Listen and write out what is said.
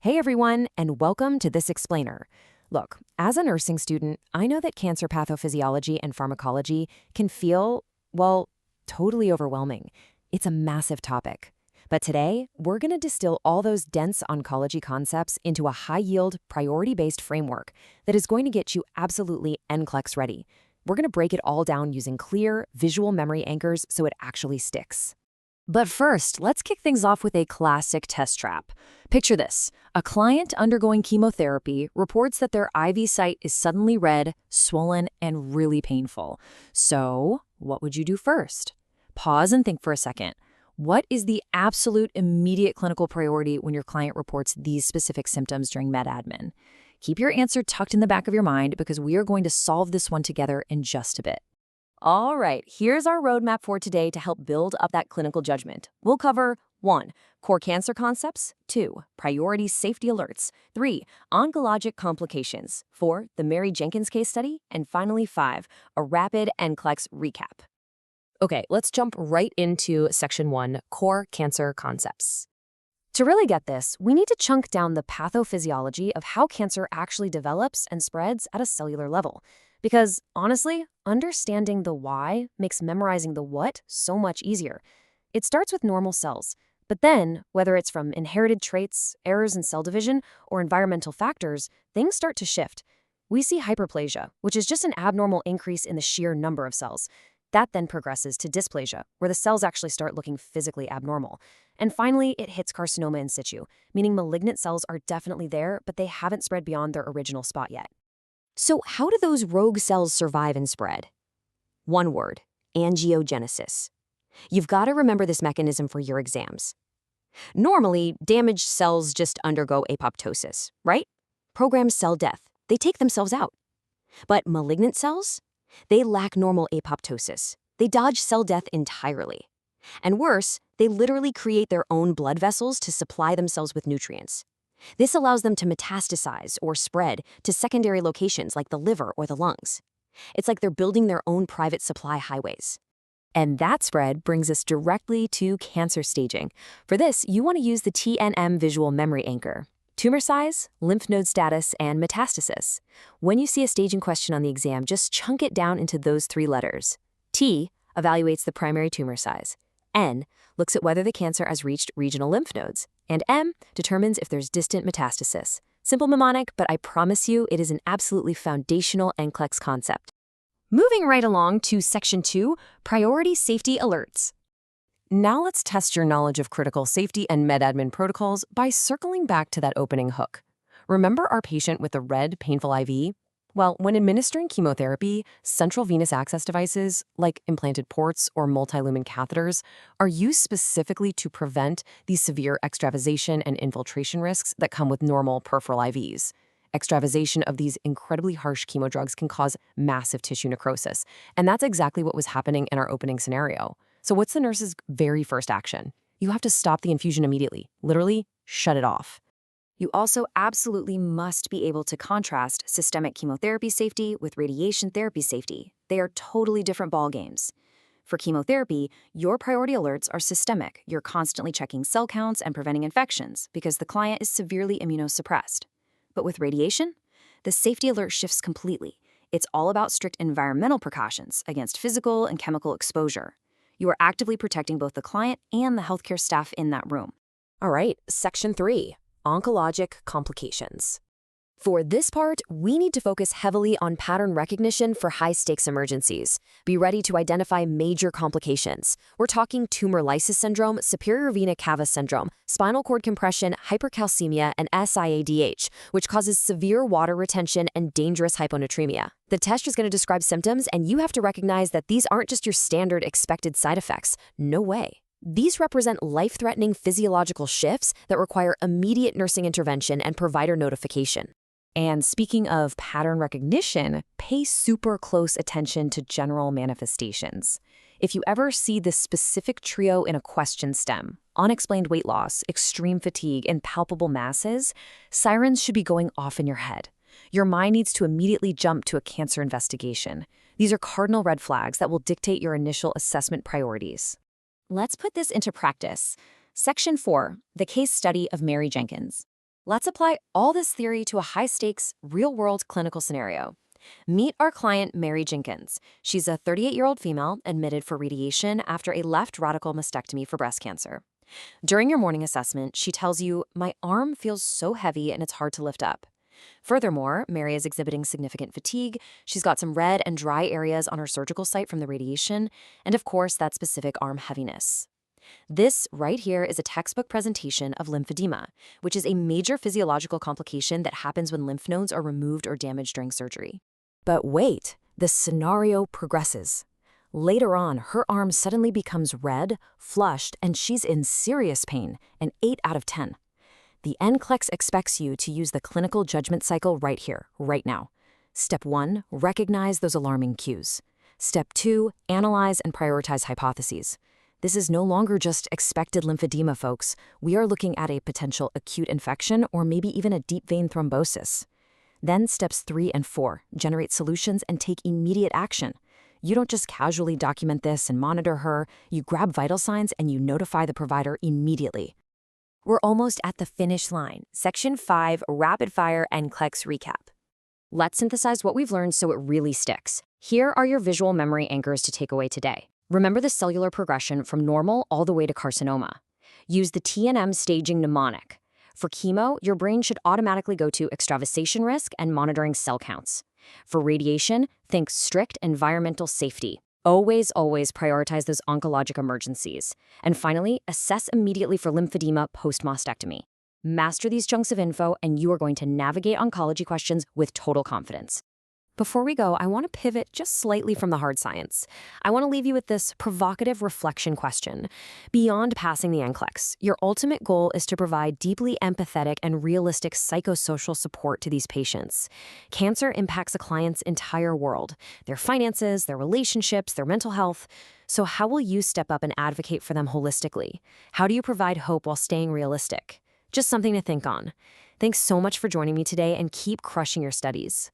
Hey everyone, and welcome to This Explainer. Look, as a nursing student, I know that cancer pathophysiology and pharmacology can feel, well, totally overwhelming. It's a massive topic. But today, we're going to distill all those dense oncology concepts into a high-yield, priority-based framework that is going to get you absolutely NCLEX ready. We're going to break it all down using clear, visual memory anchors so it actually sticks. But first, let's kick things off with a classic test trap. Picture this. A client undergoing chemotherapy reports that their IV site is suddenly red, swollen, and really painful. So, what would you do first? Pause and think for a second. What is the absolute immediate clinical priority when your client reports these specific symptoms during med admin? Keep your answer tucked in the back of your mind because we are going to solve this one together in just a bit. All right, here's our roadmap for today to help build up that clinical judgment. We'll cover 1. Core cancer concepts, 2. Priority safety alerts, 3. Oncologic complications, 4. The Mary Jenkins case study, and finally 5. A rapid NCLEX recap. Okay, let's jump right into section 1, core cancer concepts. To really get this, we need to chunk down the pathophysiology of how cancer actually develops and spreads at a cellular level. Because, honestly, understanding the why makes memorizing the what so much easier. It starts with normal cells, but then, whether it's from inherited traits, errors in cell division, or environmental factors, things start to shift. We see hyperplasia, which is just an abnormal increase in the sheer number of cells. That then progresses to dysplasia, where the cells actually start looking physically abnormal. And finally, it hits carcinoma in situ, meaning malignant cells are definitely there, but they haven't spread beyond their original spot yet. So how do those rogue cells survive and spread? One word, angiogenesis. You've got to remember this mechanism for your exams. Normally, damaged cells just undergo apoptosis, right? Programmed cell death. They take themselves out. But malignant cells? They lack normal apoptosis. They dodge cell death entirely. And worse, they literally create their own blood vessels to supply themselves with nutrients. This allows them to metastasize or spread to secondary locations like the liver or the lungs. It's like they're building their own private supply highways. And that spread brings us directly to cancer staging. For this, you want to use the TNM visual memory anchor. Tumor size, lymph node status, and metastasis. When you see a staging question on the exam, just chunk it down into those 3 letters. T evaluates the primary tumor size. N looks at whether the cancer has reached regional lymph nodes. And M determines if there's distant metastasis. Simple mnemonic, but I promise you it is an absolutely foundational NCLEX concept. Moving right along to section 2, priority safety alerts. Now let's test your knowledge of critical safety and med admin protocols by circling back to that opening hook. Remember our patient with the red, painful IV? Well, when administering chemotherapy, central venous access devices, like implanted ports or multi-lumen catheters, are used specifically to prevent these severe extravasation and infiltration risks that come with normal peripheral IVs. Extravasation of these incredibly harsh chemo drugs can cause massive tissue necrosis, and that's exactly what was happening in our opening scenario. So what's the nurse's very first action? You have to stop the infusion immediately, literally shut it off. You also absolutely must be able to contrast systemic chemotherapy safety with radiation therapy safety. They are totally different ballgames. For chemotherapy, your priority alerts are systemic. You're constantly checking cell counts and preventing infections because the client is severely immunosuppressed. But with radiation, the safety alert shifts completely. It's all about strict environmental precautions against physical and chemical exposure. You are actively protecting both the client and the healthcare staff in that room. All right, section 3. Oncologic complications. For this part, we need to focus heavily on pattern recognition for high-stakes emergencies. Be ready to identify major complications. We're talking tumor lysis syndrome, superior vena cava syndrome, spinal cord compression, hypercalcemia, and SIADH, which causes severe water retention and dangerous hyponatremia. The test is going to describe symptoms, and you have to recognize that these aren't just your standard expected side effects. No way. These represent life-threatening physiological shifts that require immediate nursing intervention and provider notification. And speaking of pattern recognition, pay super close attention to general manifestations. If you ever see this specific trio in a question stem, unexplained weight loss, extreme fatigue, and palpable masses, sirens should be going off in your head. Your mind needs to immediately jump to a cancer investigation. These are cardinal red flags that will dictate your initial assessment priorities. Let's put this into practice. Section 4, the case study of Mary Jenkins. Let's apply all this theory to a high-stakes, real-world clinical scenario. Meet our client, Mary Jenkins. She's a 38-year-old female admitted for radiation after a left radical mastectomy for breast cancer. During your morning assessment, she tells you, "My arm feels so heavy and it's hard to lift up." Furthermore, Mary is exhibiting significant fatigue. She's got some red and dry areas on her surgical site from the radiation, and of course, that specific arm heaviness. This right here is a textbook presentation of lymphedema, which is a major physiological complication that happens when lymph nodes are removed or damaged during surgery. But wait, the scenario progresses. Later on, her arm suddenly becomes red, flushed, and she's in serious pain, an 8 out of 10. The NCLEX expects you to use the clinical judgment cycle right here, right now. Step 1, recognize those alarming cues. Step 2, analyze and prioritize hypotheses. This is no longer just expected lymphedema, folks. We are looking at a potential acute infection or maybe even a deep vein thrombosis. Then steps 3 and 4, generate solutions and take immediate action. You don't just casually document this and monitor her, you grab vital signs and you notify the provider immediately. We're almost at the finish line. Section 5, Rapid Fire NCLEX Recap. Let's synthesize what we've learned so it really sticks. Here are your visual memory anchors to take away today. Remember the cellular progression from normal all the way to carcinoma. Use the TNM staging mnemonic. For chemo, your brain should automatically go to extravasation risk and monitoring cell counts. For radiation, think strict environmental safety. Always prioritize those oncologic emergencies. And finally, assess immediately for lymphedema post-mastectomy. Master these chunks of info, and you are going to navigate oncology questions with total confidence. Before we go, I want to pivot just slightly from the hard science. I want to leave you with this provocative reflection question. Beyond passing the NCLEX, your ultimate goal is to provide deeply empathetic and realistic psychosocial support to these patients. Cancer impacts a client's entire world, their finances, their relationships, their mental health. So how will you step up and advocate for them holistically? How do you provide hope while staying realistic? Just something to think on. Thanks so much for joining me today, and keep crushing your studies.